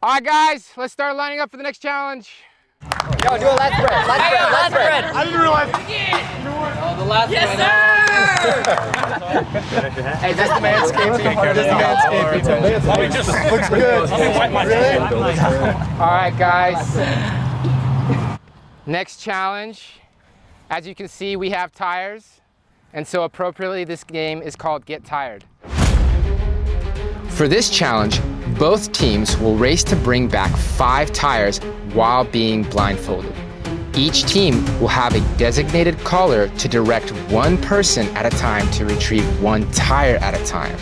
All right, guys, let's start lining up for the next challenge. Yo, do a lat spread. Lat spread. I didn't realize. Oh, the last yes, spread. sir! Hey, that's the manscaping. That's the manscaping. It just looks good. Let me wipe my hand. All right, guys. Next challenge. As you can see, we have tires. And so appropriately, this game is called Get Tired. For this challenge, both teams will race to bring back 5 tires while being blindfolded. Each team will have a designated caller to direct one person at a time to retrieve 1 tire at a time.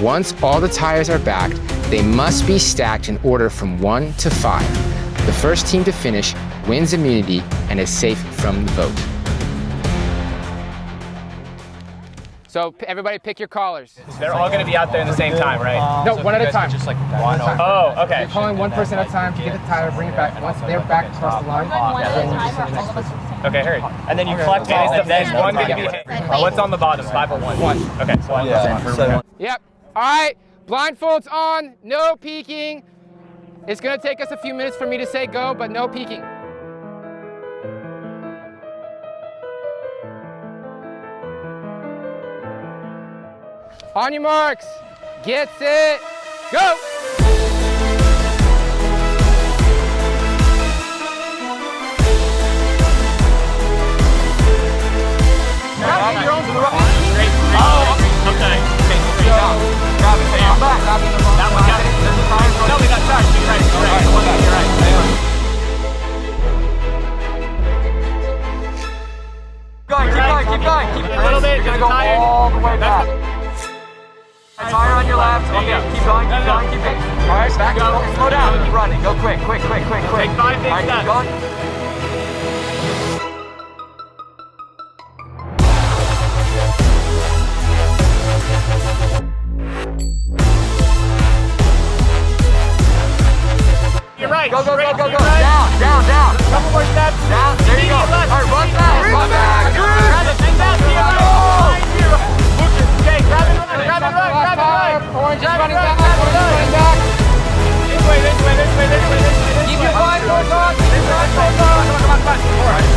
Once all the tires are backed, they must be stacked in order from 1 to 5. The first team to finish wins immunity and is safe from the vote. So everybody pick your callers. They're all going to be out there in the same time, right? No, one at a time. Just like oh, okay. You're calling one person at a time to get the tire, bring it back. Once they're back across the line, then you just send the next person. Okay, hurry. And then you collect all, and then one going to be what's on the bottom? 5 or 1? 1. Okay, so 1. Yeah. Yep. All right, blindfolds on, no peeking. It's going to take us a few minutes for me to say go, but no peeking. On your marks, get set, go! Keep going. A little bit. You're going to go all the way back. Tire on your left. Okay, keep going. All right, back up. Slow down. Keep running. Go quick. Take 5 big steps. Keep going. You're right. Go. Right. Down. Couple more steps. Down. There you go. All right, run back. Okay, grab and run. Orange is running back. This way. Keep your blindfolds on. Come on. All right.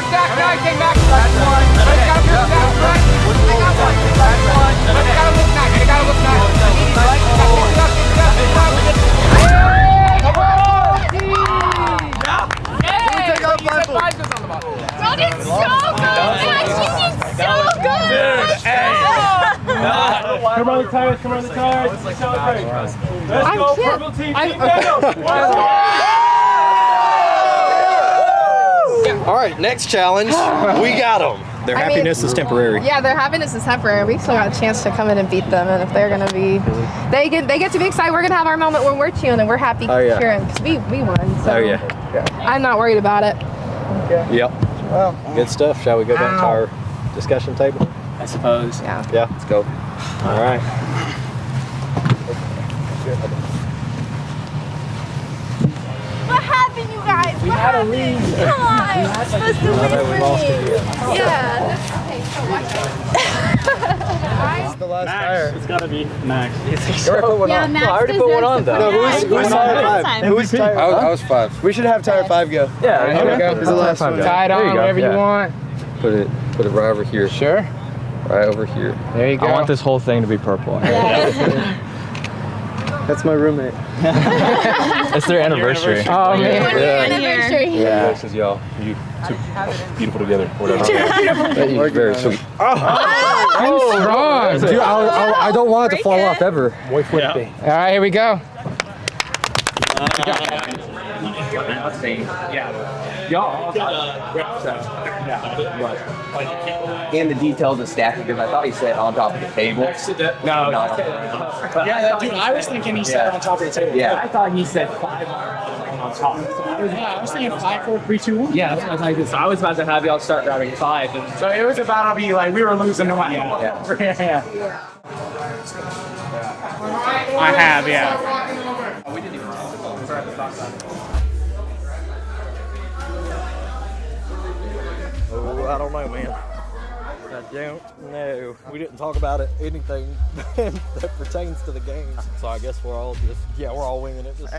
Stack 9, came back. That's 1. But it gotta look nice. They got 1. That's 1. But it gotta look nice. That is so good! That is so good! Come on the tires. Let's celebrate. Let's go, purple team. All right, next challenge. We got them. Their happiness is temporary. Yeah, their happiness is temporary. We still got a chance to come in and beat them, and if they're gonna be, they get to be excited. We're gonna have our moment when we're cheering and we're happy cheering because we won. So I'm not worried about it. Yep. Well, good stuff. Shall we go back to our discussion table? I suppose. Yeah. Yeah, let's go. All right. What happened, you guys? What happened? Come on! You're supposed to win for me. Yeah. It's the last tire. It's gotta be Max. Yeah, Max I already put one on though. No, who's tire 5? Who's tire? I was 5. We should have tire 5 go. Yeah, Here we go. Who's the last one? Tie it on, whatever you want. Put it right over here. Sure. Right over here. There you go. I want this whole thing to be purple. That's my roommate. It's their anniversary. Oh, man. Anniversary. Yeah. This is y'all. You two beautiful together. Whatever. You're very sweet. I'm strong. Dude, I don't want it to fall off ever. All right, here we go. And the details of stacking, because I thought he said on top of the table. No. Yeah, dude, I was thinking he said on top of the table. Yeah. I thought he said 5 on top. So I was thinking 5, 4, 3, 2, 1. Yeah, that's what I thought. So I was about to have y'all start grabbing 5. And So it was about to be like we were losing no matter what. Yeah. I have, yeah. Oh, I don't know, man. I don't know. We didn't talk about it, anything that pertains to the games. So I guess we're all winging it. Just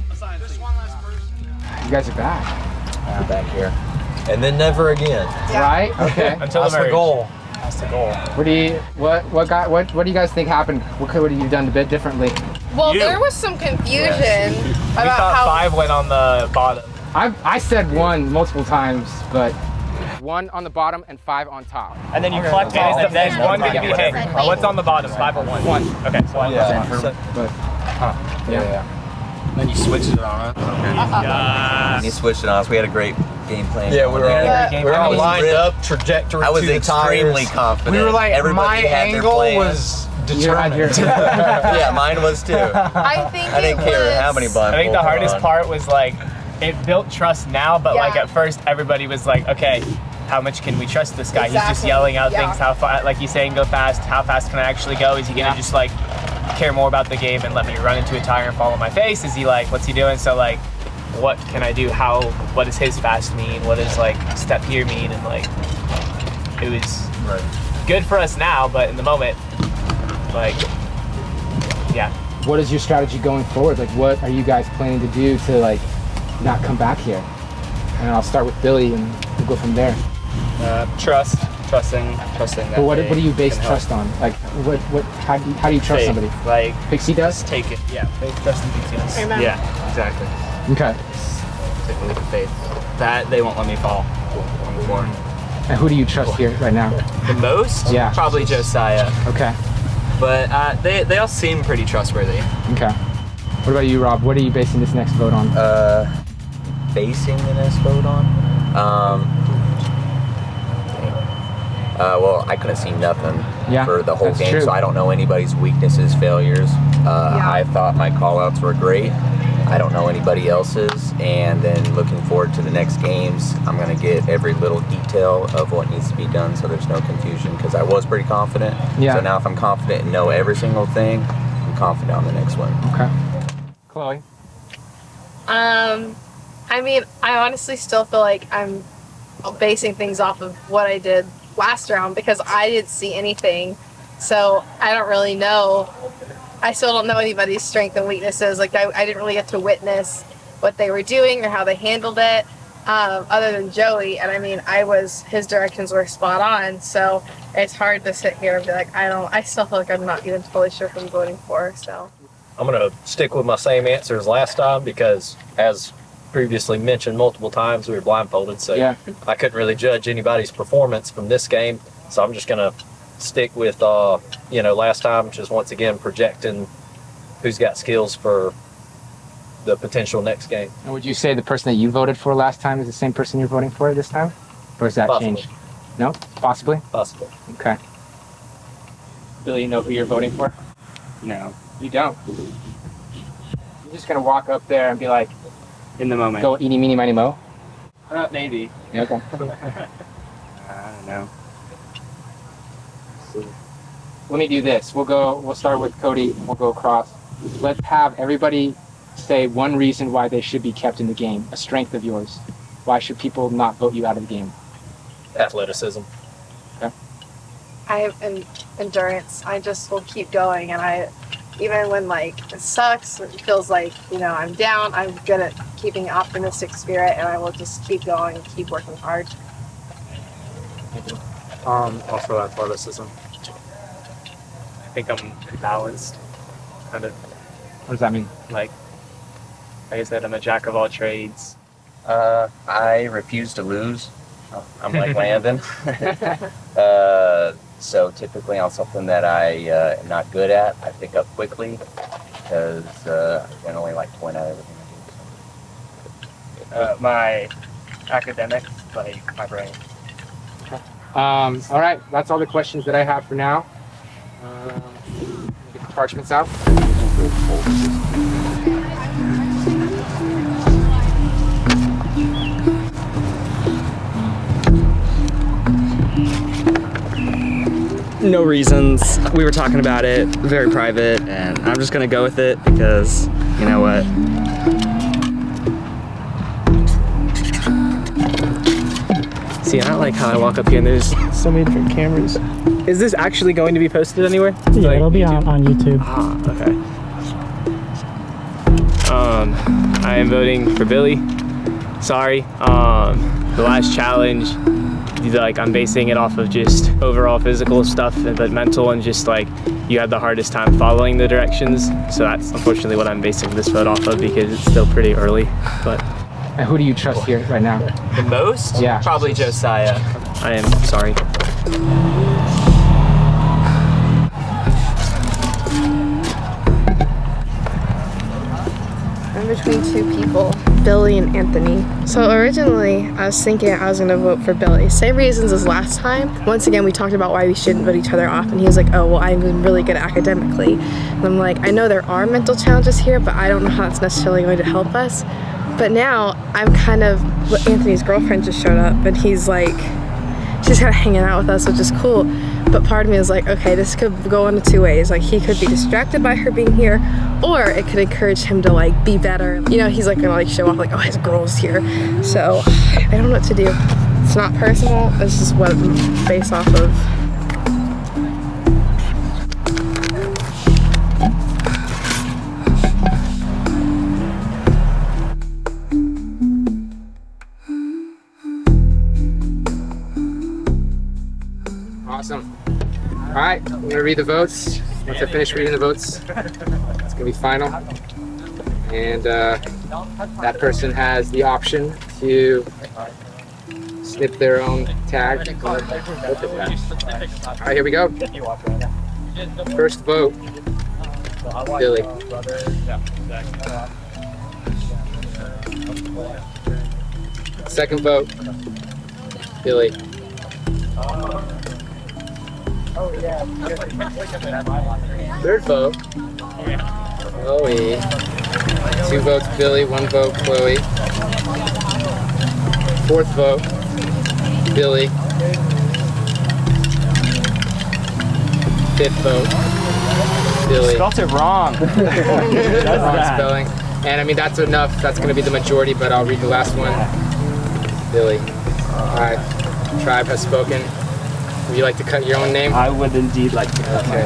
Just one last person. You guys are back. Back here. And then never again. Right? Okay. Until That's the the goal. That's the goal. What do you guys think happened? What could you have done a bit differently? Well, there was some confusion We about thought how 5 went on the bottom. I said 1 multiple times, but 1 on the bottom and 5 on top. And then you collect it, and then 1 can be hit. What's on the bottom? 5 or 1? 1. Okay, so 1. But yeah. Then you switched it on us. You switched it on us. We had a great game plan. Yeah, we were all lined up, trajectory. I was extremely confident. We were like, everybody my had angle their was determined. Yeah, mine was too. I think I didn't care how many blind. I think the hardest part was like, it built trust now, but like at first everybody was like, okay, how much can we trust this guy? He's just yelling out things. How far, like he's saying, go fast. How fast can I actually go? Is he gonna just like care more about the game and let me run into a tire and fall on my face? Is he like, what's he doing? So like, what can I do? What does his fast mean? What does like step here mean? And like, it was good for us now, but in the moment, like, yeah. What is your strategy going forward? Like, what are you guys planning to do to like not come back here? And I'll start with Billy, and we'll go from there. Trusting. But what do you base trust on? Like, how do you trust somebody? Like Pixie does? Take it. Yeah, faith, trust, and Pixie does. Amen. Yeah, exactly. Okay. Take a leap of faith. That they won't let me fall. And who do you trust here right now? The most? Yeah. Probably Josiah. Okay. But they all seem pretty trustworthy. Okay. What about you, Rob? What are you basing this next vote on? Basing the next vote on? Well, I couldn't see nothing for the whole game, so I don't know anybody's weaknesses, failures. I thought my call-outs were great. I don't know anybody else's, and then looking forward to the next games, I'm going to get every little detail of what needs to be done so there's no confusion, because I was pretty confident. Yeah. So now if I'm confident and know every single thing, I'm confident on the next one. Okay. Chloe? I mean, I honestly still feel like I'm basing things off of what I did last round because I didn't see anything. So I don't really know. I still don't know anybody's strengths and weaknesses. Like I didn't really get to witness what they were doing or how they handled it, other than Joey. And I mean, his directions were spot on. So it's hard to sit here and be like, I still feel like I'm not even fully sure who I'm voting for. So I'm going to stick with my same answer as last time because as previously mentioned multiple times, we were blindfolded, so I couldn't really judge anybody's performance from this game. So I'm just gonna stick with last time, just once again projecting who's got skills for the potential next game. And would you say the person that you voted for last time is the same person you're voting for this time, or has that changed? No, possibly. Possibly. Okay. Billy, you know who you're voting for? No, you don't. You're just gonna walk up there and be like, in the moment. Go eeny, meeny, miny, mo? Maybe. Yeah, okay. I don't know. Let me do this. We'll start with Cody, we'll go across. Let's have everybody say one reason why they should be kept in the game, a strength of yours. Why should people not vote you out of the game? Athleticism. Okay. I have endurance. I just will keep going, and even when like it sucks, it feels like I'm down, I'm good at keeping an optimistic spirit, and I will just keep going and keep working hard. Also athleticism. I think I'm balanced. Kind of. What does that mean? Like I said, I'm a jack of all trades. I refuse to lose. I'm like Landon. So typically on something that I am not good at, I pick up quickly because I generally like to point out everything I do. My academics, like my brain. All right, that's all the questions that I have for now. Get the parchments out. No reasons. We were talking about it, very private, and I'm just gonna go with it because, you know what? See, I don't like how I walk up here and there's so many different cameras. Is this actually going to be posted anywhere? Yeah, it'll be on YouTube. Ah, okay. I am voting for Billy. Sorry. The last challenge, like, I'm basing it off of just overall physical stuff, but mental and just like you had the hardest time following the directions. So that's unfortunately what I'm basing this vote off of because it's still pretty early. But And who do you trust here right now? The most? Yeah. Probably Josiah. I am sorry. I'm between two people, Billy and Anthony. So originally, I was thinking I was gonna vote for Billy. Same reasons as last time. Once again, we talked about why we shouldn't vote each other off, and he was like, oh, well, I'm really good academically. And I'm like, I know there are mental challenges here, but I don't know how that's necessarily going to help us. But now, I'm kind of, Anthony's girlfriend just showed up, and he's like, she's kind of hanging out with us, which is cool. But part of me is like, okay, this could go in two ways. Like, he could be distracted by her being here, or it could encourage him to like be better. You know, he's like gonna like show off like, oh, his girl's here. So I don't know what to do. It's not personal, it's just what I'm based off of. Awesome. All right, I'm gonna read the votes. Once I finish reading the votes, it's gonna be final. And that person has the option to snip their own tag. All right, here we go. First vote, Billy. Second vote, Billy. Third vote, Chloe. 2 votes Billy, 1 vote Chloe. Fourth vote, Billy. Fifth vote, Billy. Spelled it wrong. Wrong spelling. And I mean, that's enough. That's going to be the majority, but I'll read the last one. Billy. All right. Tribe has spoken. Would you like to cut your own name? I would indeed like to cut Okay.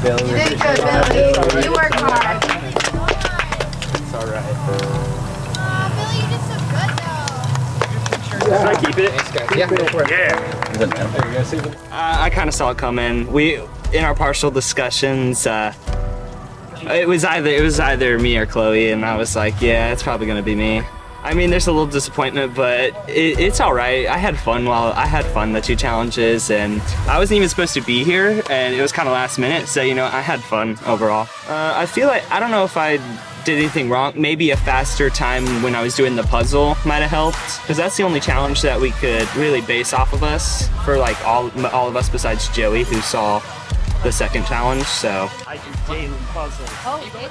You did good, Billy. You worked hard. It's all right. Billy, you did so good though. Should I keep it? Thanks, guys. Yeah, go for it. Yeah. There you go. I kind of saw it coming. In our partial discussions, it was either me or Chloe, and I was like, yeah, it's probably gonna be me. I mean, there's a little disappointment, but it's all right. I had fun the 2 challenges, and I wasn't even supposed to be here, and it was kind of last minute, so you know, I had fun overall. I feel like, I don't know if I did anything wrong. Maybe a faster time when I was doing the puzzle might have helped, because that's the only challenge that we could really base off of us for like all of us besides Joey, who saw the second challenge. So I do daily puzzles. Oh, okay.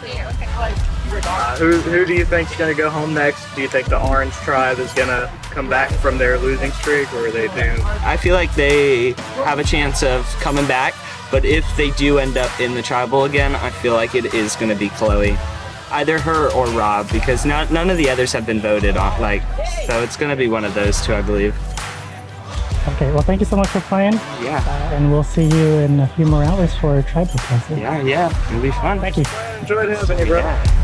Who do you think's gonna go home next? Do you think the Orange Tribe is gonna come back from their losing streak, or are they doomed? I feel like they have a chance of coming back, but if they do end up in the tribal again, I feel like it is gonna be Chloe. Either her or Rob, because none of the others have been voted on, so it's gonna be one of those 2, I believe. Okay, well, thank you so much for playing. Yeah. And we'll see you in a few more hours for tribal puzzle. Yeah, it'll be fun. Thank you. Enjoyed having you, bro. Yeah.